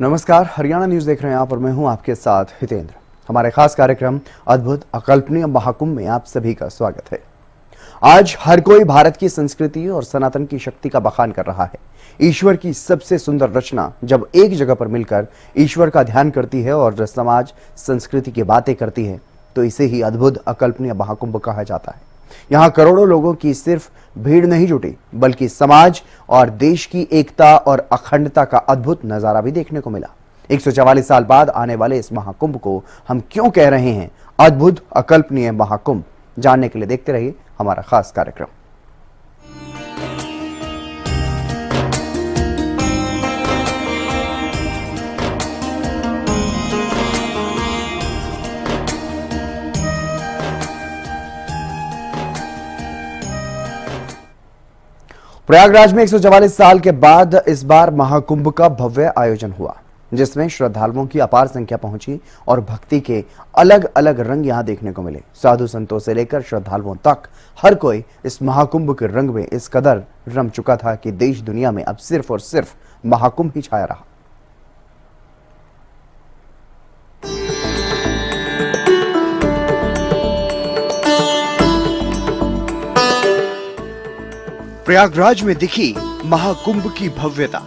नमस्कार, हरियाणा न्यूज देख रहे हैं आप और मैं हूं आपके साथ हितेंद्र। हमारे खास कार्यक्रम अद्भुत अकल्पनीय महाकुंभ में आप सभी का स्वागत है। आज हर कोई भारत की संस्कृति और सनातन की शक्ति का बखान कर रहा है। ईश्वर की सबसे सुंदर रचना जब एक जगह पर मिलकर ईश्वर का ध्यान करती है और समाज संस्कृति की बातें करती है तो इसे ही अद्भुत अकल्पनीय महाकुंभ कहा जाता है। यहाँ करोड़ों लोगों की सिर्फ भीड़ नहीं जुटी बल्कि समाज और देश की एकता और अखंडता का अद्भुत नजारा भी देखने को मिला। 144 साल बाद आने वाले इस महाकुंभ को हम क्यों कह रहे हैं अद्भुत अकल्पनीय महाकुंभ, जानने के लिए देखते रहिए हमारा खास कार्यक्रम। प्रयागराज में 144 साल के बाद इस बार महाकुंभ का भव्य आयोजन हुआ, जिसमें श्रद्धालुओं की अपार संख्या पहुंची और भक्ति के अलग अलग रंग यहां देखने को मिले। साधु संतों से लेकर श्रद्धालुओं तक हर कोई इस महाकुंभ के रंग में इस कदर रम चुका था कि देश दुनिया में अब सिर्फ और सिर्फ महाकुंभ ही छाया रहा। प्रयागराज में दिखी महाकुंभ की भव्यता।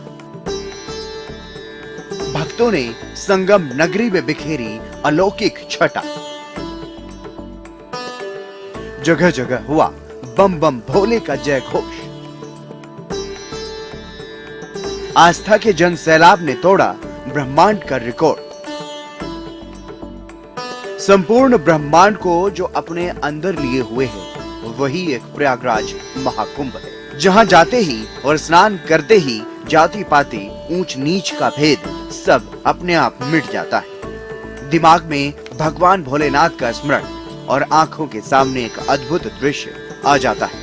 भक्तों ने संगम नगरी में बिखेरी अलौकिक छटा। जगह जगह हुआ बम बम भोले का जय घोष। आस्था के जन सैलाब ने तोड़ा ब्रह्मांड का रिकॉर्ड। संपूर्ण ब्रह्मांड को जो अपने अंदर लिए हुए है वही एक प्रयागराज महाकुंभ है, जहां जाते ही और स्नान करते ही जाति पाति ऊंच नीच का भेद सब अपने आप मिट जाता है। दिमाग में भगवान भोलेनाथ का स्मरण और आंखों के सामने एक अद्भुत दृश्य आ जाता है,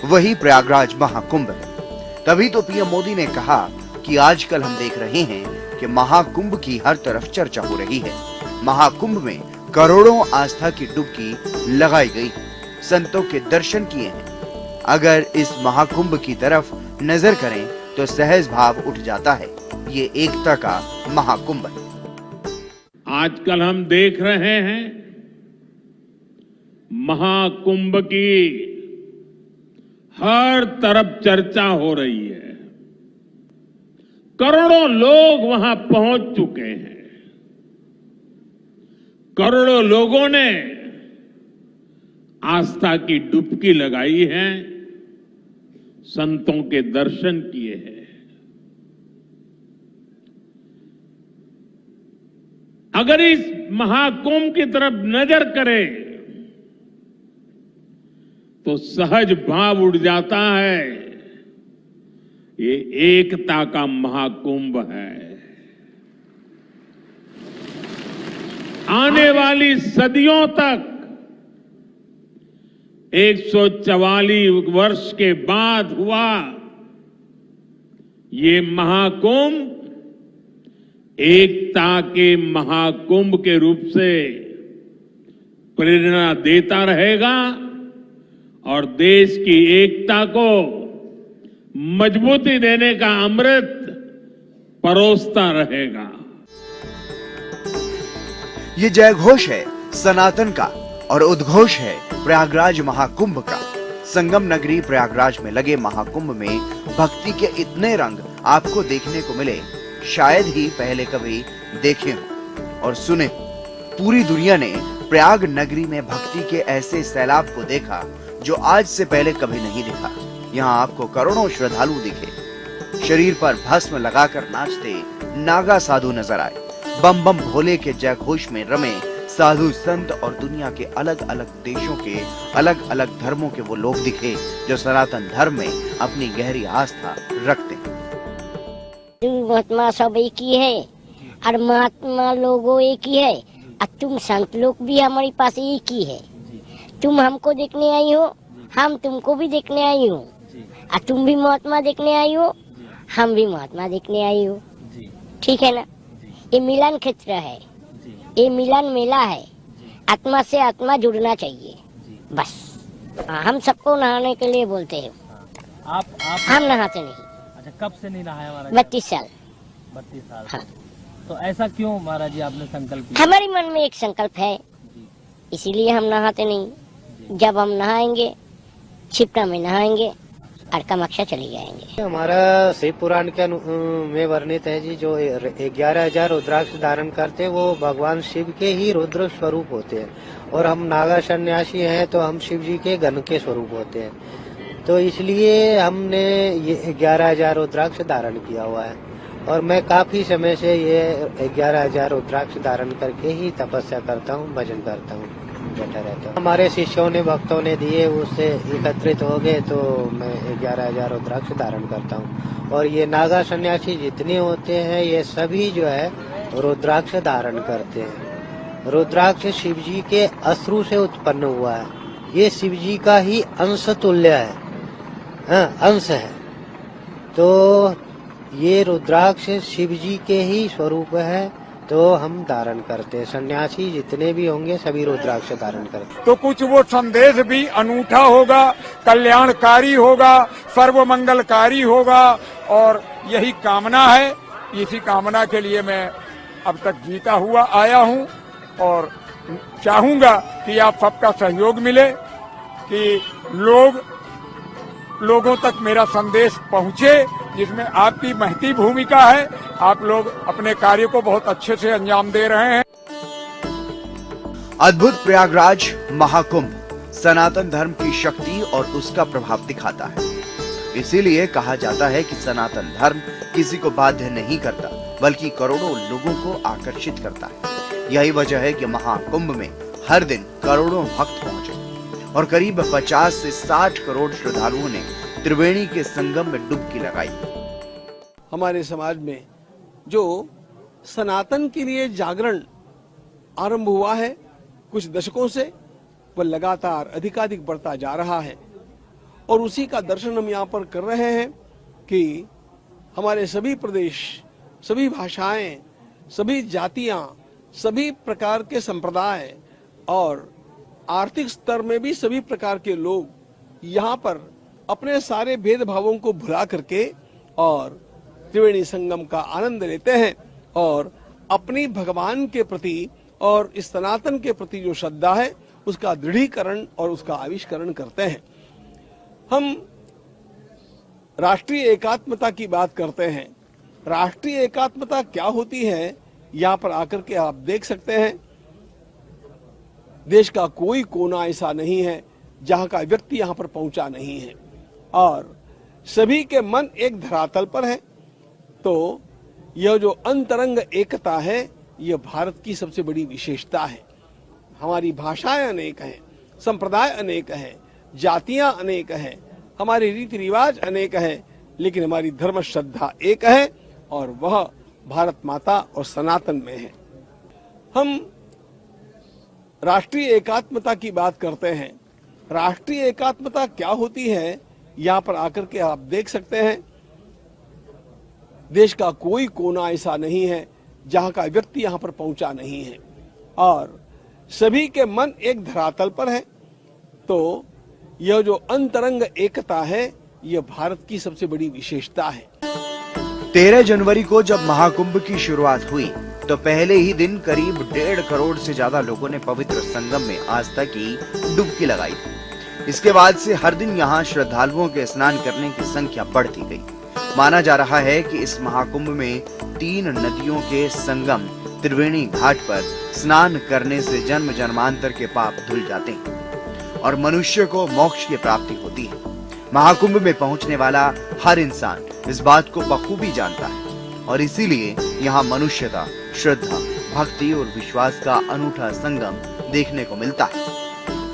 वही प्रयागराज महाकुंभ है। तभी तो पीएम मोदी ने कहा कि आजकल हम देख रहे हैं कि महाकुंभ की हर तरफ चर्चा हो रही है। महाकुंभ में करोड़ों आस्था की डुबकी लगाई गई, संतों के दर्शन किए हैं। अगर इस महाकुंभ की तरफ नजर करें तो सहज भाव उठ जाता है, ये एकता का महाकुंभ है। आजकल हम देख रहे हैं महाकुंभ की हर तरफ चर्चा हो रही है। करोड़ों लोग वहां पहुंच चुके हैं। करोड़ों लोगों ने आस्था की डुबकी लगाई है, संतों के दर्शन किए हैं। अगर इस महाकुंभ की तरफ नजर करें तो सहज भाव उठ जाता है, ये एकता का महाकुंभ है। आने वाली सदियों तक 144 वर्ष के बाद हुआ ये महाकुंभ एकता के महाकुंभ के रूप से प्रेरणा देता रहेगा और देश की एकता को मजबूती देने का अमृत परोसता रहेगा। ये जय घोष है सनातन का और उद्घोष है प्रयागराज महाकुंभ का। संगम नगरी प्रयागराज में लगे महाकुंभ में भक्ति के इतने रंग आपको देखने को मिले, शायद ही पहले कभी देखे हो और सुने हो। पूरी दुनिया ने प्रयाग नगरी में भक्ति के ऐसे सैलाब को देखा जो आज से पहले कभी नहीं दिखा। यहाँ आपको करोड़ों श्रद्धालु दिखे, शरीर पर भस्म लगाकर नाचते नागा साधु नजर आए। बम बम भोले के जय घोष में रमे साधु संत और दुनिया के अलग अलग देशों के अलग अलग धर्मों के वो लोग दिखे जो सनातन धर्म में अपनी गहरी आस्था रखते हैं। महात्मा सब एक ही है और महात्मा लोगों एक ही है और तुम संत लोग भी हमारे पास एक ही है। तुम हमको देखने आई हो, हम तुमको भी देखने आई हो और तुम भी महात्मा देखने आई हो, हम भी महात्मा देखने आई हो। ठीक है ना? ये मिलन क्षेत्र है, ये मिलन मेला है। आत्मा से आत्मा जुड़ना चाहिए बस। हम सबको नहाने के लिए बोलते हैं। आप हम नहाते नहीं। अच्छा, कब से नहीं नहाया? हमारा 32 साल। 32 साल। हाँ। तो ऐसा क्यों महाराज जी आपने संकल्प किया? हमारे मन में एक संकल्प है, इसीलिए हम नहाते नहीं। जब हम नहाएंगे, क्षिप्रा में नहाएंगे और कामाख्या चले जाएंगे। हमारा शिव पुराण के में वर्णित है जी, जो 11,000 रुद्राक्ष धारण करते हैं वो भगवान शिव के ही रुद्र स्वरूप होते हैं, और हम नागा सन्यासी हैं तो हम शिव जी के गण के स्वरूप होते हैं। तो इसलिए हमने ये 11,000 रुद्राक्ष धारण किया हुआ है, और मैं काफी समय से ये 11,000 रुद्राक्ष धारण करके ही तपस्या करता हूँ, भजन करता हूँ, बैठा रहता हूँ। हमारे शिष्यों ने, भक्तों ने दिए, उससे एकत्रित हो गए तो मैं 11,000 रुद्राक्ष धारण करता हूँ। और ये नागा सन्यासी जितने होते हैं ये सभी जो है रुद्राक्ष धारण करते हैं। रुद्राक्ष शिव जी के अश्रु से उत्पन्न हुआ है, ये शिव जी का ही अंश तुल्य है, अंश है। तो ये रुद्राक्ष शिव जी के ही स्वरूप है, तो हम धारण करते हैं। सन्यासी जितने भी होंगे सभी रुद्राक्ष धारण करते हैं। तो कुछ वो संदेश भी अनूठा होगा, कल्याणकारी होगा, सर्व मंगलकारी होगा, और यही कामना है। इसी कामना के लिए मैं अब तक जीता हुआ आया हूँ, और चाहूंगा कि आप सबका सहयोग मिले, कि लोगों तक मेरा संदेश पहुंचे, जिसमें आपकी महती भूमिका है। आप लोग अपने कार्य को बहुत अच्छे से अंजाम दे रहे हैं। अद्भुत प्रयागराज महाकुंभ सनातन धर्म की शक्ति और उसका प्रभाव दिखाता है। इसीलिए कहा जाता है कि सनातन धर्म किसी को बाध्य नहीं करता, बल्कि करोड़ों लोगों को आकर्षित करता है। यही वजह है कि महाकुंभ में हर दिन करोड़ों भक्त पहुंचे और करीब 50 से 60 करोड़ श्रद्धालुओं ने त्रिवेणी के संगम में डुबकी लगाई। हमारे समाज में जो सनातन के लिए जागरण आरंभ हुआ है कुछ दशकों से, वह लगातार अधिकाधिक बढ़ता जा रहा है, और उसी का दर्शन हम यहाँ पर कर रहे हैं कि हमारे सभी प्रदेश, सभी भाषाएं, सभी जातियां, सभी प्रकार के संप्रदाय और आर्थिक स्तर में भी सभी प्रकार के लोग यहाँ पर अपने सारे भेदभावों को भुला करके और त्रिवेणी संगम का आनंद लेते हैं, और अपनी भगवान के प्रति और इस सनातन के प्रति जो श्रद्धा है उसका दृढ़ीकरण और उसका आविष्करण करते हैं। हम राष्ट्रीय एकात्मता की बात करते हैं। राष्ट्रीय एकात्मता क्या होती है, यहाँ पर आकर के आप देख सकते हैं। देश का कोई कोना ऐसा नहीं है जहां का व्यक्ति यहां पर पहुंचा नहीं है, और सभी के मन एक धरातल पर है। तो यह जो अंतरंग एकता है, यह भारत की सबसे बड़ी विशेषता है। हमारी भाषाएं अनेक हैं, संप्रदाय अनेक हैं, जातियां अनेक हैं, हमारे रीति रिवाज अनेक हैं, लेकिन हमारी धर्म श्रद्धा एक है, और वह भारत माता और सनातन में है। हम राष्ट्रीय एकात्मता की बात करते हैं। राष्ट्रीय एकात्मता क्या होती है, यहाँ पर आकर के आप देख सकते हैं। देश का कोई कोना ऐसा नहीं है जहां का व्यक्ति यहां पर पहुंचा नहीं है, और सभी के मन एक धरातल पर है। तो यह जो अंतरंग एकता है, यह भारत की सबसे बड़ी विशेषता है। 13 जनवरी को जब महाकुंभ की शुरुआत हुई तो पहले ही दिन करीब 1.5 करोड़ से ज्यादा लोगों ने पवित्र संगम में आस्था की डुबकी लगाई थी। इसके बाद से हर दिन यहाँ श्रद्धालुओं के स्नान करने की संख्या बढ़ती गई। माना जा रहा है कि इस महाकुंभ में 3 नदियों के संगम त्रिवेणी घाट पर स्नान करने से जन्म जन्मांतर के पाप धुल जाते हैं और मनुष्य को मोक्ष की प्राप्ति होती है। महाकुंभ में पहुंचने वाला हर इंसान इस बात को बखूबी जानता है, और इसीलिए यहाँ मनुष्यता, श्रद्धा, भक्ति और विश्वास का अनूठा संगम देखने को मिलता है।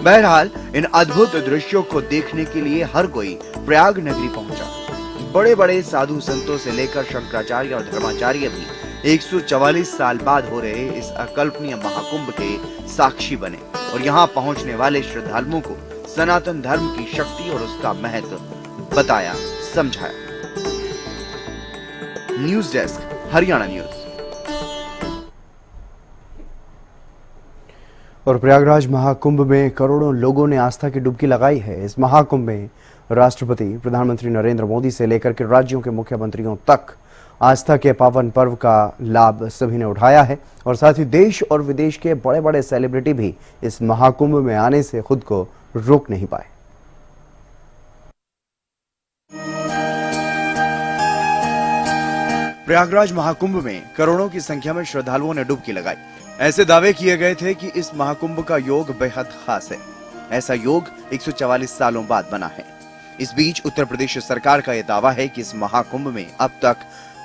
बहरहाल इन अद्भुत दृश्यों को देखने के लिए हर कोई प्रयाग नगरी पहुंचा। बड़े बड़े साधु संतों से लेकर शंकराचार्य और धर्माचार्य भी 144 साल बाद हो रहे इस अकल्पनीय महाकुंभ के साक्षी बने और यहाँ पहुंचने वाले श्रद्धालुओं को सनातन धर्म की शक्ति और उसका महत्व बताया, समझाया। News desk, Haryana news. और प्रयागराज महाकुंभ में करोड़ों लोगों ने आस्था की डुबकी लगाई है। इस महाकुंभ में राष्ट्रपति, प्रधानमंत्री नरेंद्र मोदी से लेकर के राज्यों के मुख्यमंत्रियों तक आस्था के पावन पर्व का लाभ सभी ने उठाया है और साथ ही देश और विदेश के बड़े बड़े सेलिब्रिटी भी इस महाकुंभ में आने से खुद को रोक नहीं पाए। प्रयागराज महाकुंभ में करोड़ों की संख्या में श्रद्धालुओं ने डुबकी लगाई। ऐसे दावे किए गए थे कि इस महाकुंभ का योग बेहद खास है। ऐसा योग 144 सालों बाद बना है। इस बीच उत्तर प्रदेश सरकार का यह दावा है कि इस महाकुंभ में अब तक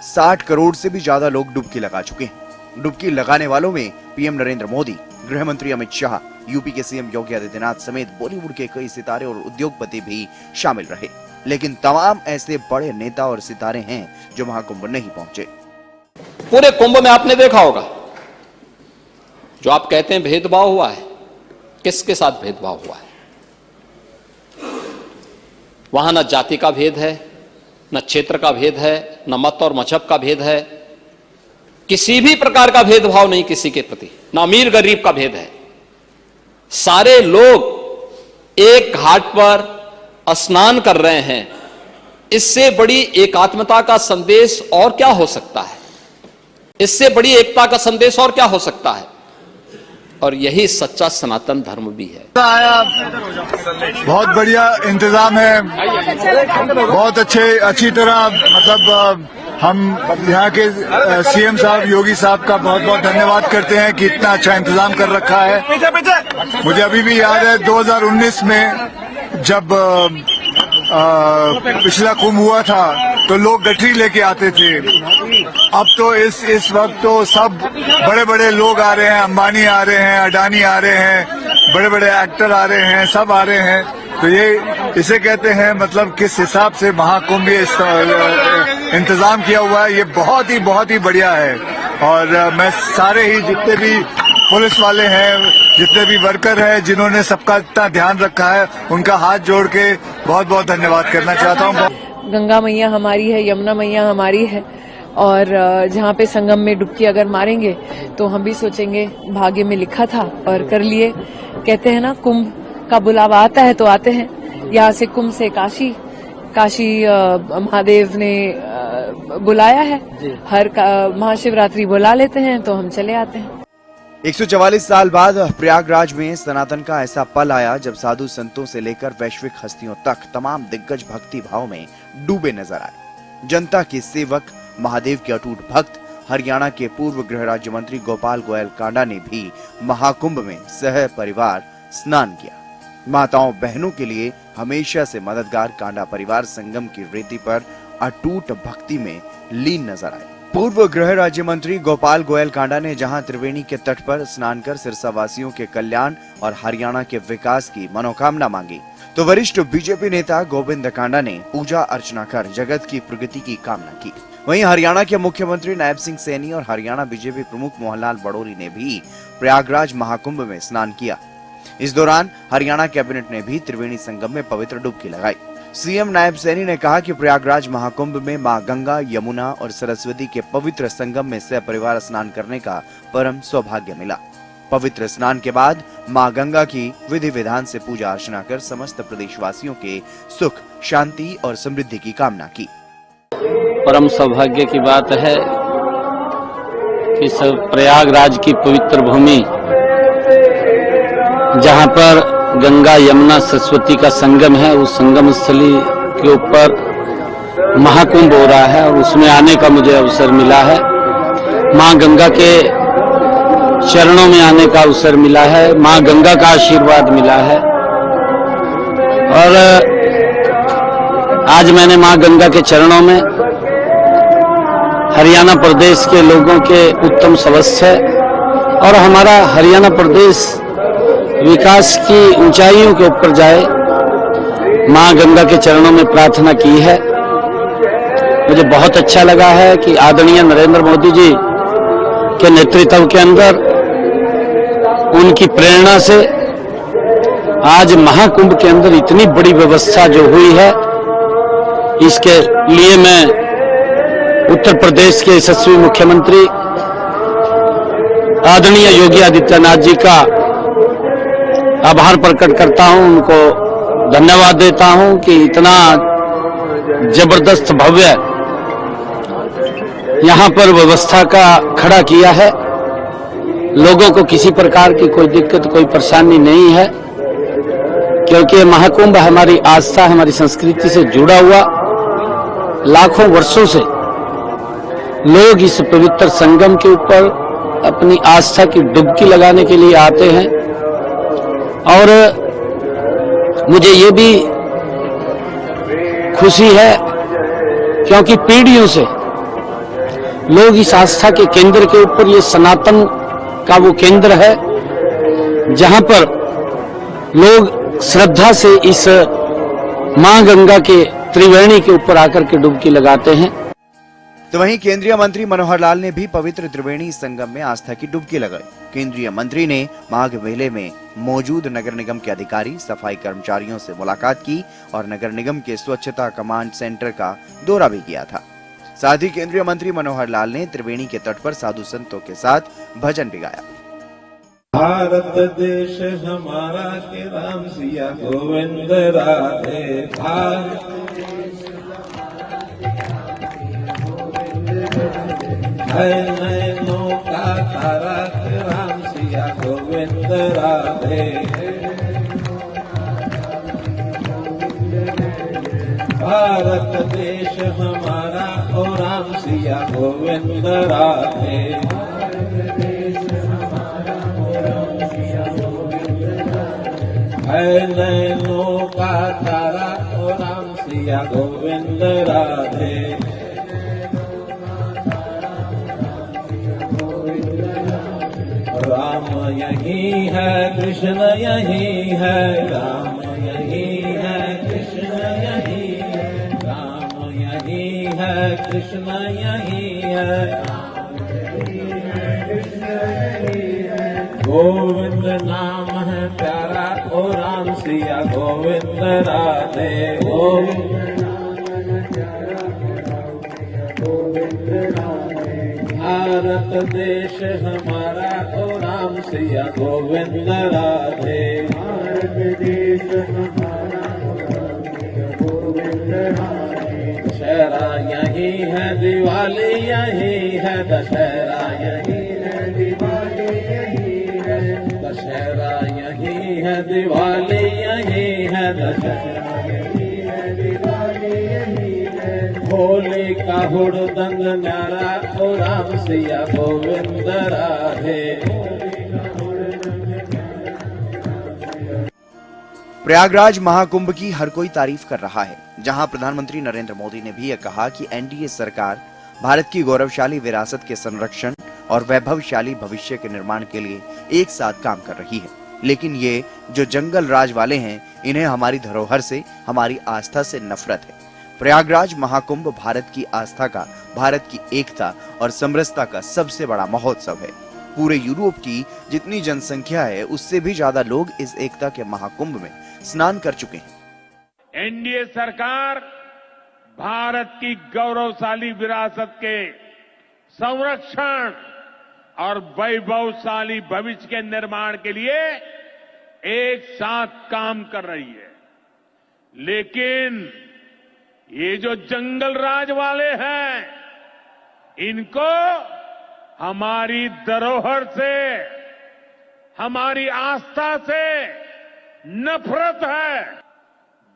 60 करोड़ से भी ज्यादा लोग डुबकी लगा चुके हैं। डुबकी लगाने वालों में पीएम नरेंद्र मोदी, गृह मंत्री अमित शाह, यूपी के सीएम योगी आदित्यनाथ समेत बॉलीवुड के कई सितारे और उद्योगपति भी शामिल रहे। लेकिन तमाम ऐसे बड़े नेता और सितारे हैं जो महाकुंभ नहीं पहुंचे। पूरे कुंभ में आपने देखा होगा जो आप कहते हैं भेदभाव हुआ है, किसके साथ भेदभाव हुआ है? वहां न जाति का भेद है, न क्षेत्र का भेद है, न मत और मजहब का भेद है, किसी भी प्रकार का भेदभाव नहीं किसी के प्रति, न अमीर गरीब का भेद है। सारे लोग एक घाट पर स्नान कर रहे हैं। इससे बड़ी एकात्मता का संदेश और क्या हो सकता है? इससे बड़ी एकता का संदेश और क्या हो सकता है? और यही सच्चा सनातन धर्म भी है। बहुत बढ़िया इंतजाम है, बहुत अच्छी तरह, मतलब हम यहाँ के सीएम साहब योगी साहब का बहुत बहुत धन्यवाद करते हैं कि इतना अच्छा इंतजाम कर रखा है। मुझे अभी भी याद है 2019 में जब पिछला कुंभ हुआ था तो लोग गठरी लेके आते थे। अब तो इस वक्त तो सब बड़े बड़े लोग आ रहे हैं, अंबानी आ रहे हैं, अडानी आ रहे हैं, बड़े बड़े एक्टर आ रहे हैं, सब आ रहे हैं। तो ये इसे कहते हैं, मतलब किस हिसाब से महाकुंभ इंतजाम किया हुआ है, ये बहुत ही बढ़िया है। और मैं सारे ही जितने भी पुलिस वाले हैं, जितने भी वर्कर हैं, जिन्होंने सबका इतना ध्यान रखा है, उनका हाथ जोड़ के बहुत बहुत धन्यवाद करना चाहता हूँ। गंगा मैया हमारी है, यमुना मैया हमारी है, और जहाँ पे संगम में डुबकी अगर मारेंगे तो हम भी सोचेंगे भाग्य में लिखा था और कर लिए। कहते हैं ना, कुंभ का बुलावा आता है तो आते हैं। यहाँ से कुंभ से काशी महादेव ने बुलाया है। हर महाशिवरात्रि बुला लेते हैं तो हम चले आते हैं। 144 साल बाद प्रयागराज में सनातन का ऐसा पल आया जब साधु संतों से लेकर वैश्विक हस्तियों तक तमाम दिग्गज भक्ति भाव में डूबे नजर आए। जनता के सेवक, महादेव के अटूट भक्त हरियाणा के पूर्व गृह राज्य मंत्री गोपाल गोयल कांडा ने भी महाकुंभ में सह परिवार स्नान किया। माताओं बहनों के लिए हमेशा से मददगार कांडा परिवार संगम की रेती पर अटूट भक्ति में लीन नजर आए। पूर्व गृह राज्य मंत्री गोपाल गोयल कांडा ने जहां त्रिवेणी के तट पर स्नान कर सिरसा वासियों के कल्याण और हरियाणा के विकास की मनोकामना मांगी, तो वरिष्ठ बीजेपी नेता गोविंद कांडा ने पूजा अर्चना कर जगत की प्रगति की कामना की। वहीं हरियाणा के मुख्यमंत्री नायब सिंह सैनी और हरियाणा बीजेपी प्रमुख मोहनलाल बड़ौरी ने भी प्रयागराज महाकुंभ में स्नान किया। इस दौरान हरियाणा कैबिनेट ने भी त्रिवेणी संगम में पवित्र डुबकी लगाई। सीएम नायब सैनी ने कहा कि प्रयागराज महाकुंभ में मां गंगा, यमुना और सरस्वती के पवित्र संगम में सपरिवार स्नान करने का परम सौभाग्य मिला। पवित्र स्नान के बाद मां गंगा की विधि विधान से पूजा अर्चना कर समस्त प्रदेशवासियों के सुख, शांति और समृद्धि की कामना की। परम सौभाग्य की बात है कि सब प्रयागराज की पवित्र भूमि, जहां पर गंगा, यमुना, सरस्वती का संगम है, उस संगम स्थली के ऊपर महाकुंभ हो रहा है और उसमें आने का मुझे अवसर मिला है। मां गंगा के चरणों में आने का अवसर मिला है, मां गंगा का आशीर्वाद मिला है। और आज मैंने मां गंगा के चरणों में हरियाणा प्रदेश के लोगों के उत्तम स्वास्थ्य और हमारा हरियाणा प्रदेश विकास की ऊंचाइयों के ऊपर जाए, मां गंगा के चरणों में प्रार्थना की है। मुझे बहुत अच्छा लगा है कि आदरणीय नरेंद्र मोदी जी के नेतृत्व के अंदर, उनकी प्रेरणा से आज महाकुंभ के अंदर इतनी बड़ी व्यवस्था जो हुई है, इसके लिए मैं उत्तर प्रदेश के यशस्वी मुख्यमंत्री आदरणीय योगी आदित्यनाथ जी का आभार प्रकट करता हूं, उनको धन्यवाद देता हूं कि इतना जबरदस्त भव्य यहाँ पर व्यवस्था का खड़ा किया है। लोगों को किसी प्रकार की कोई दिक्कत, कोई परेशानी नहीं है, क्योंकि महाकुंभ हमारी आस्था, हमारी संस्कृति से जुड़ा हुआ, लाखों वर्षों से लोग इस पवित्र संगम के ऊपर अपनी आस्था की डुबकी लगाने के लिए आते हैं। और मुझे ये भी खुशी है क्योंकि पीढ़ियों से लोग इस आस्था के केंद्र के ऊपर, ये सनातन का वो केंद्र है जहां पर लोग श्रद्धा से इस मां गंगा के त्रिवेणी के ऊपर आकर के डुबकी लगाते हैं। तो वहीं केंद्रीय मंत्री मनोहर लाल ने भी पवित्र त्रिवेणी संगम में आस्था की डुबकी लगाई। केंद्रीय मंत्री ने माघ मेले में मौजूद नगर निगम के अधिकारी, सफाई कर्मचारियों से मुलाकात की और नगर निगम के स्वच्छता कमांड सेंटर का दौरा भी किया था। साथ ही केंद्रीय मंत्री मनोहर लाल ने त्रिवेणी के तट पर साधु संतों के साथ भजन भी गाया। भारत देश हमारा के राम सिया गोविंद राधे। भारत है नैनों का तारा के राम सिया गोविंद राधे। भारत देश हमारा और राम सिया गोविंद राधे। है नैनों का तारा और राम सिया गोविंद राधे। राम यही है, कृष्ण यही है, राम यही है, कृष्ण यही है, राम यही है, कृष्ण यही है, गोविंद नाम है प्यारा ओ राम सिया गोविंद राधे। भारत देश हमारा ओ राम सिया गोविंद राधे। भारत देश हमारा दशहरा यही है, दिवाली यही है, दशहरा यही है, दिवाली यही है, दशहरा यही है, दिवाली यही है, दशहरा यही है, दिवाली यही है, होली का हुड़दंग न्यारा ओ राम सिया गोविंद राधे। प्रयागराज महाकुंभ की हर कोई तारीफ कर रहा है, जहां प्रधानमंत्री नरेंद्र मोदी ने भी यह कहा कि एनडीए सरकार भारत की गौरवशाली विरासत के संरक्षण और वैभवशाली भविष्य के निर्माण के लिए एक साथ काम कर रही है। लेकिन ये जो जंगल राज वाले हैं, इन्हें हमारी धरोहर से, हमारी आस्था से नफरत है। प्रयागराज महाकुंभ भारत की आस्था का, भारत की एकता और समरसता का सबसे बड़ा महोत्सव है। पूरे यूरोप की जितनी जनसंख्या है, उससे भी ज्यादा लोग इस एकता के महाकुंभ में स्नान कर चुके हैं। एनडीए सरकार भारत की गौरवशाली विरासत के संरक्षण और वैभवशाली भविष्य के निर्माण के लिए एक साथ काम कर रही है। लेकिन ये जो जंगल राज वाले हैं, इनको हमारी धरोहर से, हमारी आस्था से नफरत है।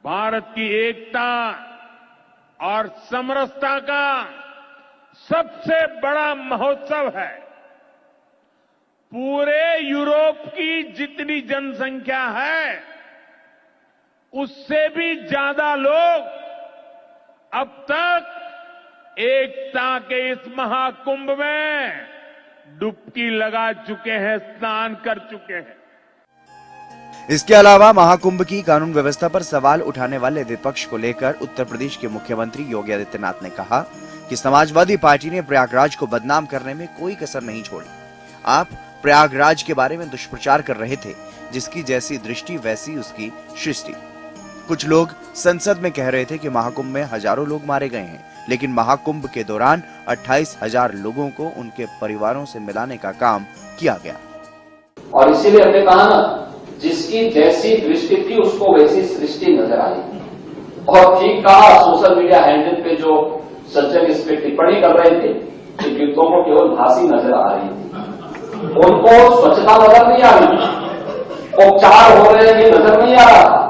भारत की एकता और समरसता का सबसे बड़ा महोत्सव है। पूरे यूरोप की जितनी जनसंख्या है, उससे भी ज्यादा लोग अब तक एकता के इस महाकुंभ में डुबकी लगा चुके हैं, स्नान कर चुके हैं। इसके अलावा महाकुंभ की कानून व्यवस्था पर सवाल उठाने वाले विपक्ष को लेकर उत्तर प्रदेश के मुख्यमंत्री योगी आदित्यनाथ ने कहा कि समाजवादी पार्टी ने प्रयागराज को बदनाम करने में कोई कसर नहीं छोड़ी। आप प्रयागराज के बारे में दुष्प्रचार कर रहे थे, जिसकी जैसी दृष्टि वैसी उसकी सृष्टि। कुछ लोग संसद में कह रहे थे कि महाकुंभ में हजारों लोग मारे गए हैं, लेकिन महाकुंभ के दौरान 28,000 लोगों को उनके परिवारों से मिलाने का काम किया गया। और इसीलिए हमने कहा ना, जिसकी जैसी दृष्टि थी उसको वैसी सृष्टि नजर आई। और ठीक कहा, सोशल मीडिया हैंडल पे जो सज्जन इस पे टिप्पणी कर रहे थे कि गिद्धों को केवल घासी नजर आ रही थी, उनको स्वच्छता नजर नहीं आ रही थी, उपचार हो रहे हैं ये नजर नहीं आ रहा था।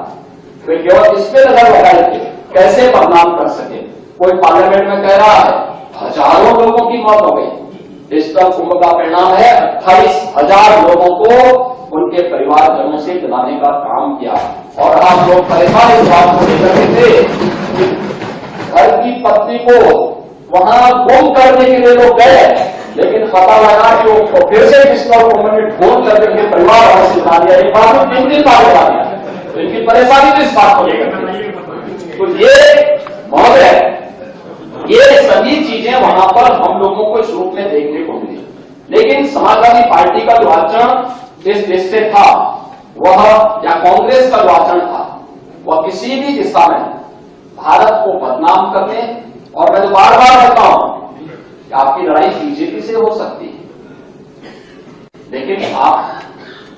वे केवल इस पे नजर लगाए थे कैसे बदनाम कर सके। कोई पार्लियामेंट में कह रहा है हजारों लोगों की मौत हो गई। इस तरह कुंभ का परिणाम है 28,000 लोगों को उनके परिवारजनों से दिलाने का काम किया। और आप लोग परेशान इस बात को लेकर थे कि घर की पत्नी को वहां गुम करने के लिए लोग गए, लेकिन पता लगा कि वो फिर से किसका मिनट फोन करके उनके परिवार वालों से दिला दिया। एक बार में 3 दिन बाद दिला दिया। तो इनकी परेशानी तो इस बात को लेकर थी। तो ये महोदय, ये सभी चीजें वहां पर हम लोगों को इस रूप में देखने को मिली। लेकिन समाजवादी पार्टी का जो आचरण जिस देश से था वह, या कांग्रेस का जो आचरण था, वह किसी भी दिशा में भारत को बदनाम करने, और मैं तो बार बार कहता हूं कि आपकी लड़ाई बीजेपी से हो सकती है, लेकिन आप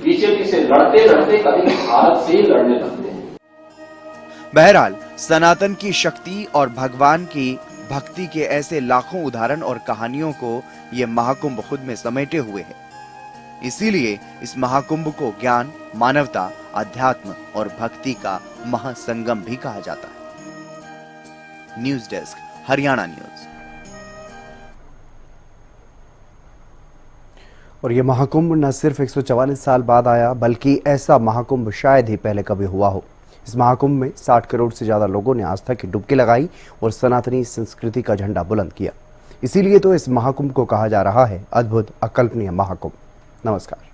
बीजेपी से लड़ते लड़ते कभी भारत से ही लड़ने लगते हैं। बहरहाल सनातन की शक्ति और भगवान की भक्ति के ऐसे लाखों उदाहरण और कहानियों को ये महाकुंभ खुद में समेटे हुए है। इसीलिए इस महाकुंभ को ज्ञान, मानवता, अध्यात्म और भक्ति का महासंगम भी कहा जाता है। News desk, Haryana news. और ये महाकुंभ न सिर्फ 144 साल बाद आया, बल्कि ऐसा महाकुंभ शायद ही पहले कभी हुआ हो। इस महाकुंभ में 60 करोड़ से ज्यादा लोगों ने आस्था की डुबकी लगाई और सनातनी संस्कृति का झंडा बुलंद किया। इसीलिए तो इस महाकुंभ को कहा जा रहा है अद्भुत, अकल्पनीय महाकुंभ। नमस्कार।